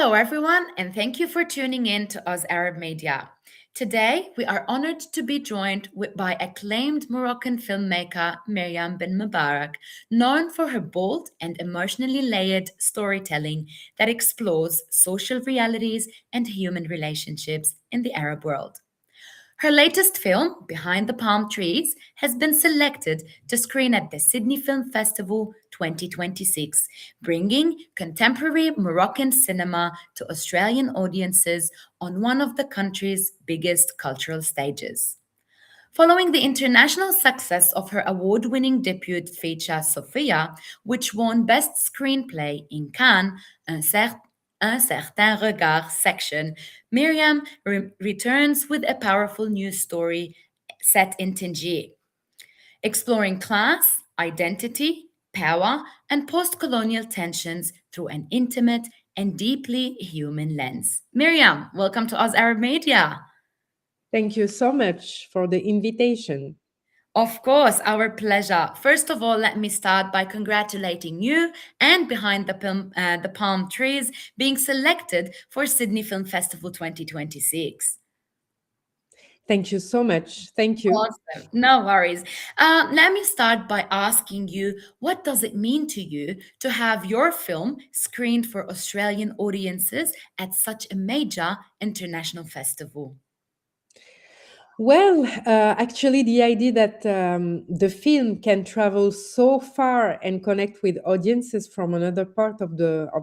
Hello, everyone, and thank you for tuning in to Oz Arab Media. Today, we are honored to be joined by acclaimed Moroccan filmmaker Meryem Benm'Barek, known for her bold and emotionally layered storytelling that explores social realities and human relationships in the Arab world. Her latest film, Behind the Palm Trees, has been selected to screen at the Sydney Film Festival 2026, bringing contemporary Moroccan cinema to Australian audiences on one of the country's biggest cultural stages. Following the international success of her award winning debut feature Sophia, which won Best Screenplay in Cannes, Un Certain Regard section, Miriam returns with a powerful new story set in Tangier, exploring class, identity, power, and post colonial tensions through an intimate and deeply human lens. Miriam, welcome to Oz Arab Media. Thank you so much for the invitation. Of course, our pleasure. First of all, let me start by congratulating you and Behind the Palm Trees being selected for Sydney Film Festival 2026. Thank you so much. Thank you. Awesome. No worries. Let me start by asking you, what does it mean to you to have your film screened for Australian audiences at such a major international festival? Well, actually, the idea that the film can travel so far and connect with audiences from another part of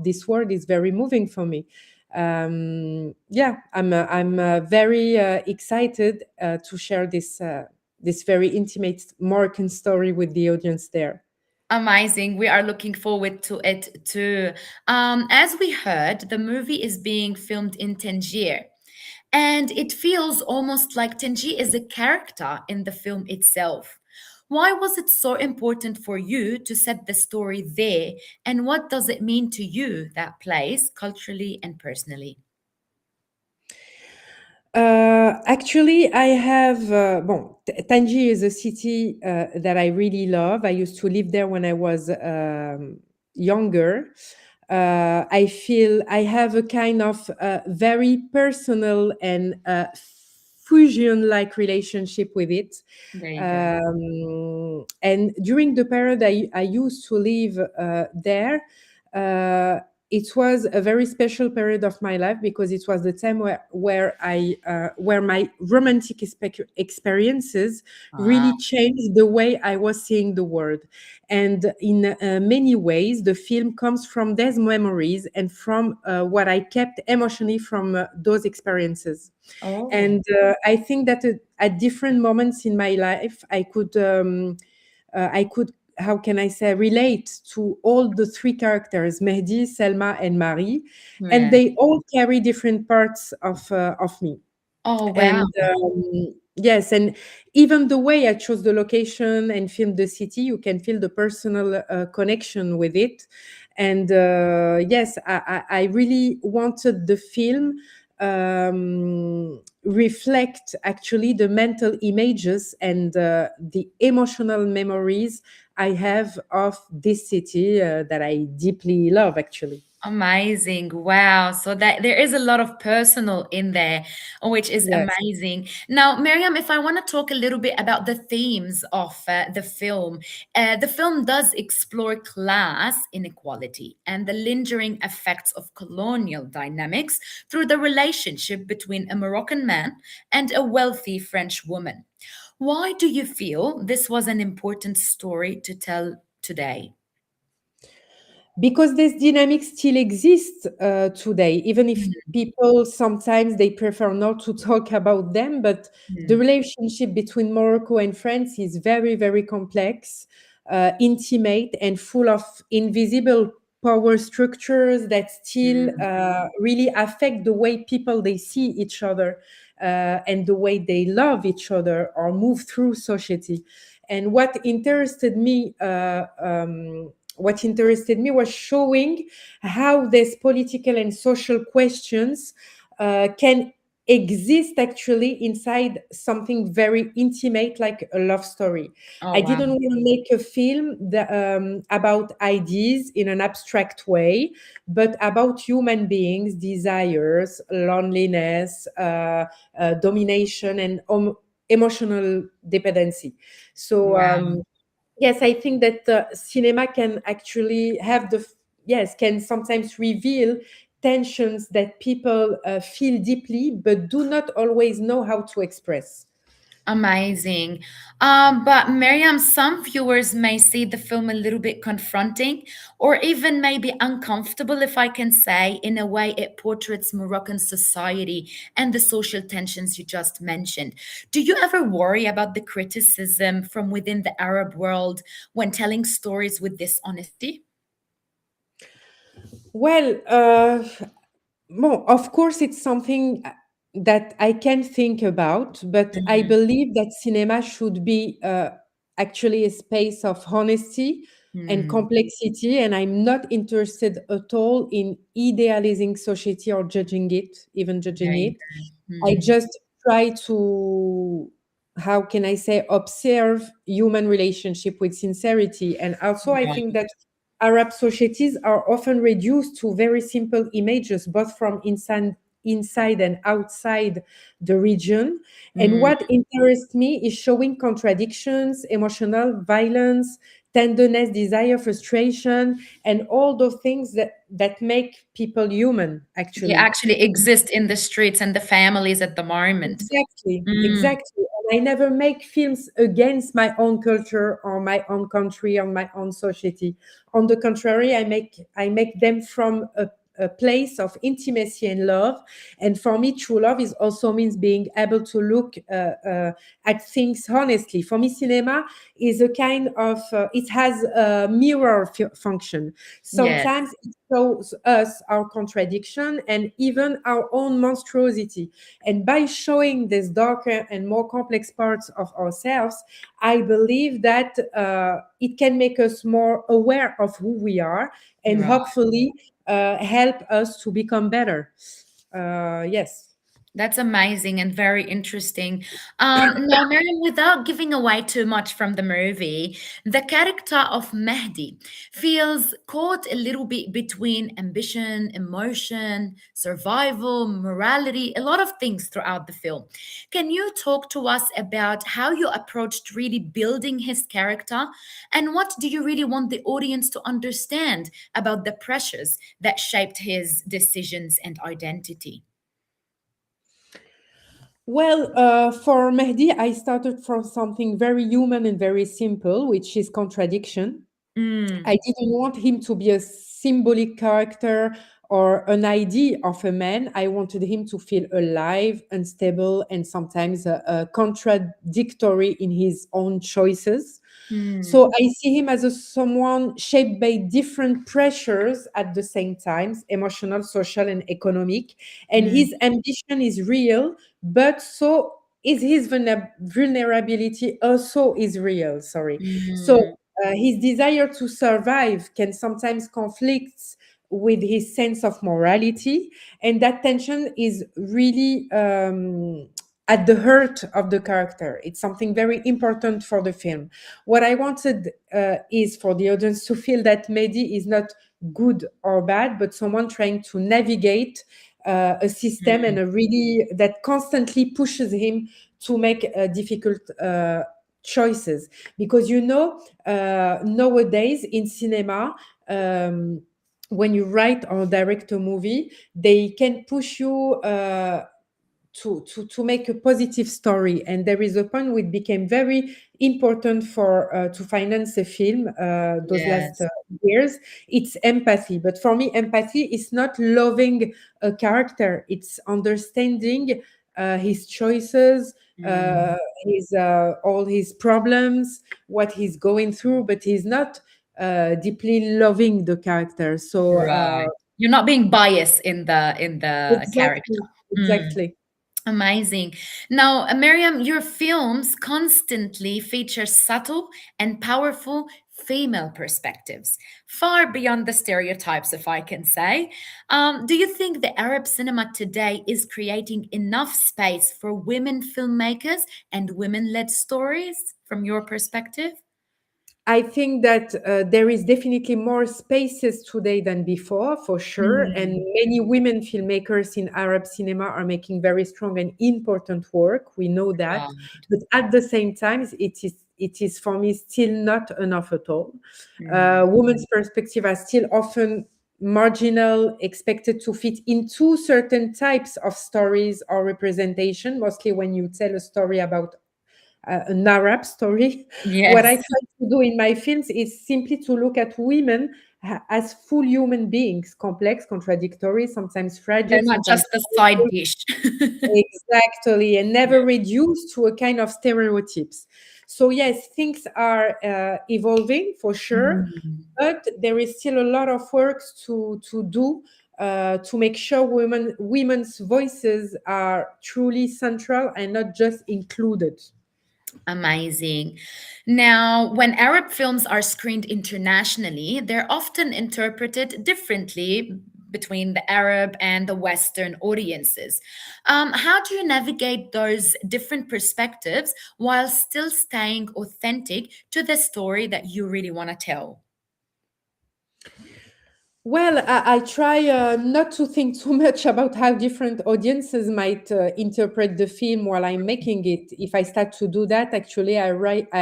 this world is very moving for me. Yeah, I'm very excited to share this very intimate Moroccan story with the audience there. Amazing. We are looking forward to it too. As we heard, the movie is being filmed in Tangier, and it feels almost like Tangier is a character in the film itself. Why was it so important for you to set the story there, and what does it mean to you, that place, culturally and personally? Actually, I have, Tangier is a city that I really love. I used to live there when I was younger. I feel I have a kind of very personal and fusion like relationship with it. There you go. And during the period I used to live there, it was a very special period of my life because it was the time where my romantic experiences Ah, really changed the way I was seeing the world. And in many ways, the film comes from those memories and from what I kept emotionally from those experiences. oh, And I think that at different moments in my life, I could, how can I say, relate to all the three characters, Mehdi, Selma, and Marie, and yeah. they all carry different parts of me. Oh, wow. And yes, and even the way I chose the location and filmed the city, you can feel the personal connection with it. And yes, I really wanted the film reflect actually the mental images and the emotional memories I have of this city that I deeply love actually. Amazing. Wow. So that there is a lot of personal in there, which is Yes. amazing. Now, Miriam, if I want to talk a little bit about the themes of the film does explore class inequality and the lingering effects of colonial dynamics through the relationship between a Moroccan man and a wealthy French woman. Why do you feel this was an important story to tell today? Because this dynamic still exists today, even if Mm, people sometimes they prefer not to talk about them, but the mm, relationship between Morocco and France is very, very complex, intimate, and full of invisible power structures that still mm. really affect the way people they see each other and the way they love each other or move through society. And what interested me was showing how these political and social questions can exist actually inside something very intimate like a love story. Oh, I wow. didn't want to make a film about ideas in an abstract way, but about human beings, desires, loneliness, domination, and emotional dependency. So Wow. yes, I think that cinema can actually have yes, can sometimes reveal tensions that people feel deeply but do not always know how to express. Amazing. But Miriam, some viewers may see the film a little bit confronting or even maybe uncomfortable, if I can say, in a way it portrays Moroccan society and the social tensions you just mentioned. Do you ever worry about the criticism from within the Arab world when telling stories with this honesty? Well, well, of course, it's something that I can think about, but I Mm, believe that cinema should be actually a space of honesty and mm, complexity. And I'm not interested at all in idealizing society or judging it, even judging very it. good. I Mm, just try to, how can I say, observe human relationship with sincerity. And also, I think right. that Arab societies are often reduced to very simple images, both from inside and outside the region. And Mm, what interests me is showing contradictions, emotional violence, tenderness, desire, frustration, and all those things that make people human, they actually. actually exist in the streets and the families at the moment. Exactly, Mm, exactly. And I never make films against my own culture or my own country or my own society. On the contrary, I make them from a place of intimacy and love. And for me, true love is also means being able to look at things honestly. For me, cinema is a kind of it has a mirror function. yes. Sometimes it shows us our contradiction and even our own monstrosity, and by showing these darker and more complex parts of ourselves, I believe that it can make us more aware of who we are and Right. hopefully help us to become better. Yes. That's amazing and very interesting. Now, Miriam, without giving away too much from the movie, the character of Mehdi feels caught a little bit between ambition, emotion, survival, morality, a lot of things throughout the film. Can you talk to us about how you approached really building his character and what do you really want the audience to understand about the pressures that shaped his decisions and identity? Well, for Mehdi, I started from something very human and very simple, which is contradiction. Mm. I didn't want him to be a symbolic character or an idea of a man. I wanted him to feel alive, unstable, and sometimes contradictory in his own choices. Hmm. So I see him as someone shaped by different pressures at the same time, emotional, social, and economic. And Mm, his ambition is real, but so is his vulnerability also is real. Sorry. So mm, his desire to survive can sometimes conflict with his sense of morality, and that tension is really at the heart of the character. It's something very important for the film. What I wanted is for the audience to feel that Mehdi is not good or bad, but someone trying to navigate a system mm, and a really that constantly pushes him to make difficult choices. Because nowadays in cinema, when you write or direct a movie, they can push you to make a positive story, and there is a point which became very important for to finance a film those last yes. years. It's empathy, but for me empathy is not loving a character, it's understanding his choices, Mm, uh, his all his problems, what he's going through, but he's not deeply loving the character. So right. You're not being biased in the character. exactly, Mm. exactly. Amazing. Now, Miriam, your films constantly feature subtle and powerful female perspectives, far beyond the stereotypes, if I can say. Do you think the Arab cinema today is creating enough space for women filmmakers and women led stories from your perspective? I think that there is definitely more spaces today than before, for sure. And Mm, many women filmmakers in Arab cinema are making very strong and important work. We know that. right. But at the same time, it is for me still not enough at all. Mm, Women's perspective are still often marginal, expected to fit into certain types of stories or representation, mostly when you tell a story about an Arab story. What I yes, try to do in my films is simply to look at women as full human beings, complex, contradictory, sometimes they're fragile, not sometimes just a side powerful. dish. Exactly, and never reduced to a kind of stereotypes. So yes, things are evolving for sure, Mm. but there is still a lot of work to do to make sure women's voices are truly central and not just included. Amazing. Now, when Arab films are screened internationally, they're often interpreted differently between the Arab and the Western audiences. How do you navigate those different perspectives while still staying authentic to the story that you really want to tell? Well, I try not to think too much about how different audiences might interpret the film while I'm making it. If I start to do that, actually, I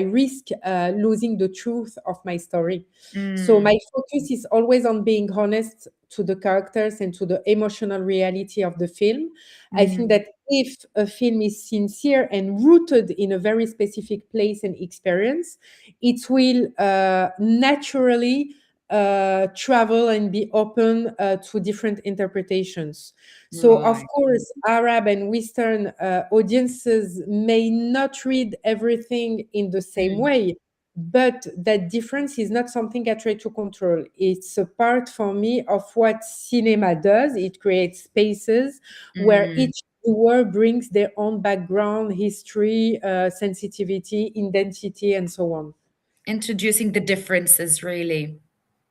risk losing the truth of my story. So Mm, my focus is always on being honest to the characters and to the emotional reality of the film. I think mm, that if a film is sincere and rooted in a very specific place and experience, it will naturally travel and be open to different interpretations. So, of right. course, Arab and Western audiences may not read everything in the same Mm, way, but that difference is not something I try to control. It's a part for me of what cinema does. It creates spaces where mm. each viewer brings their own background, history, sensitivity, identity, and so on. Introducing the differences, really.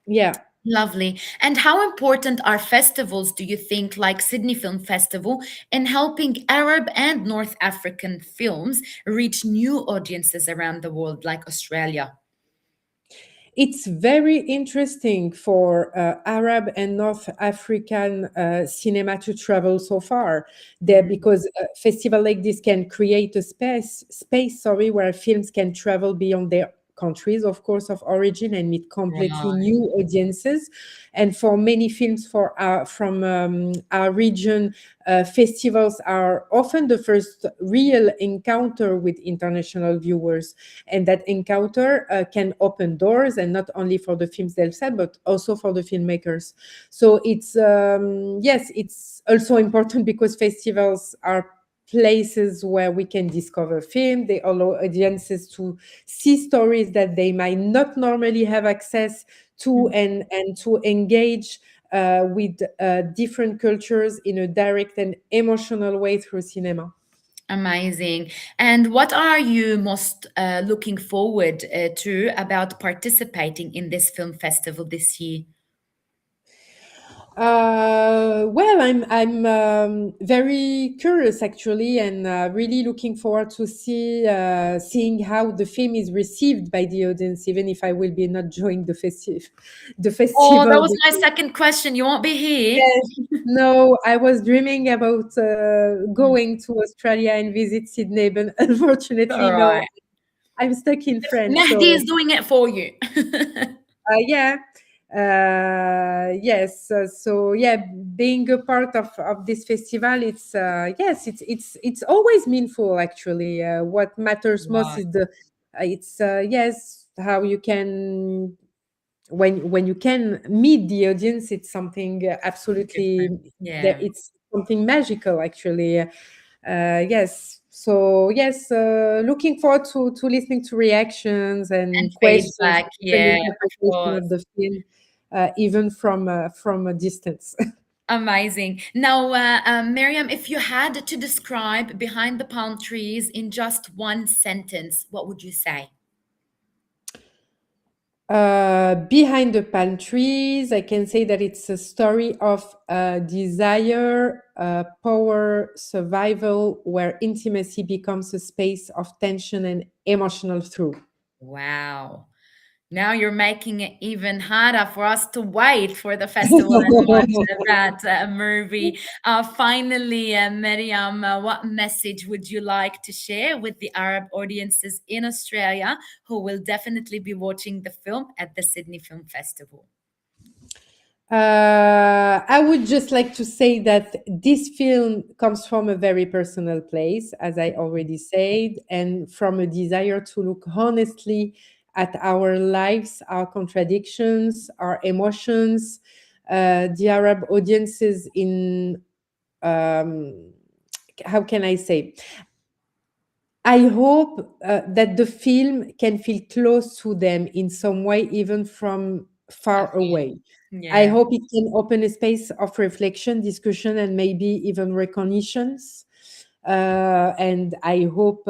Yeah. Lovely. And how important are festivals, do you think, like Sydney Film Festival, in helping Arab and North African films reach new audiences around the world, like Australia? It's very interesting for Arab and North African cinema to travel so far there, Mm, because a festival like this can create a space, sorry, where films can travel beyond their countries, of course, of origin, and meet completely right. new audiences. And for many films from our region, festivals are often the first real encounter with international viewers, and that encounter can open doors, and not only for the films themselves but also for the filmmakers. So it's yes, it's also important because festivals are places where we can discover film. They allow audiences to see stories that they might not normally have access to, Mm, and to engage with different cultures in a direct and emotional way through cinema. amazing. And what are you most looking forward to about participating in this film festival this year? Well, I'm very curious actually, and really looking forward to seeing how the film is received by the audience, even if I will be not joining the Oh, that festival. was my second question. You won't be here? Yes, no, I was dreaming about Mm, going to Australia and visit Sydney, but all unfortunately, no, right. I'm stuck in France. Mehdi is So doing it for you. yeah, yes. So yeah, being a part of this festival, it's yes, it's always meaningful. Actually, what matters most Right. is the it's yes, how you can, when you can meet the audience, it's something absolutely, Different. that Yeah. it's something magical actually. Yes, so yes, looking forward to listening to reactions And and questions, feedback. different Yeah, of interpretation of course. the film, even from a distance. Amazing. Now, Miriam, if you had to describe Behind the Palm Trees in just one sentence, what would you say? Behind the palm trees, I can say that it's a story of desire, power, survival, where intimacy becomes a space of tension and emotional truth. Wow. Now you're making it even harder for us to wait for the festival and watch that movie. Finally, Miriam, what message would you like to share with the Arab audiences in Australia who will definitely be watching the film at the Sydney Film Festival? I would just like to say that this film comes from a very personal place, as I already said, and from a desire to look honestly at our lives, our contradictions, our emotions. The Arab audiences in, um, how can I say? I hope that the film can feel close to them in some way, even from far Okay. away. I Yeah. hope it can open a space of reflection, discussion, and maybe even recognitions. And I hope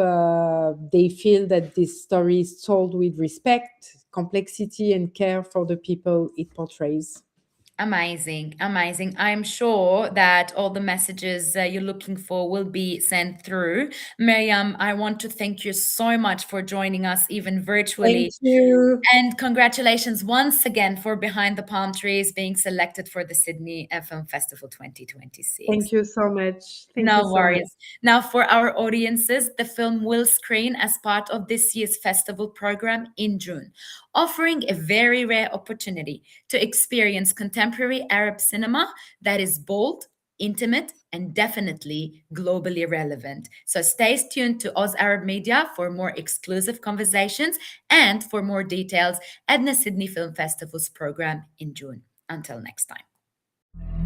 they feel that this story is told with respect, complexity, and care for the people it portrays. Amazing, amazing. I'm sure that all the messages you're looking for will be sent through. Miriam, I want to thank you so much for joining us, even Thank virtually. you. And congratulations once again for Behind the Palm Trees being selected for the Sydney Film Festival 2026. Thank you so much. Thank you No so much. worries. Now, for our audiences, the film will screen as part of this year's festival program in June, offering a very rare opportunity to experience contemporary Arab cinema that is bold, intimate, and definitely globally relevant. So stay tuned to Oz Arab Media for more exclusive conversations and for more details at the Sydney Film Festival's program in June. Until next time.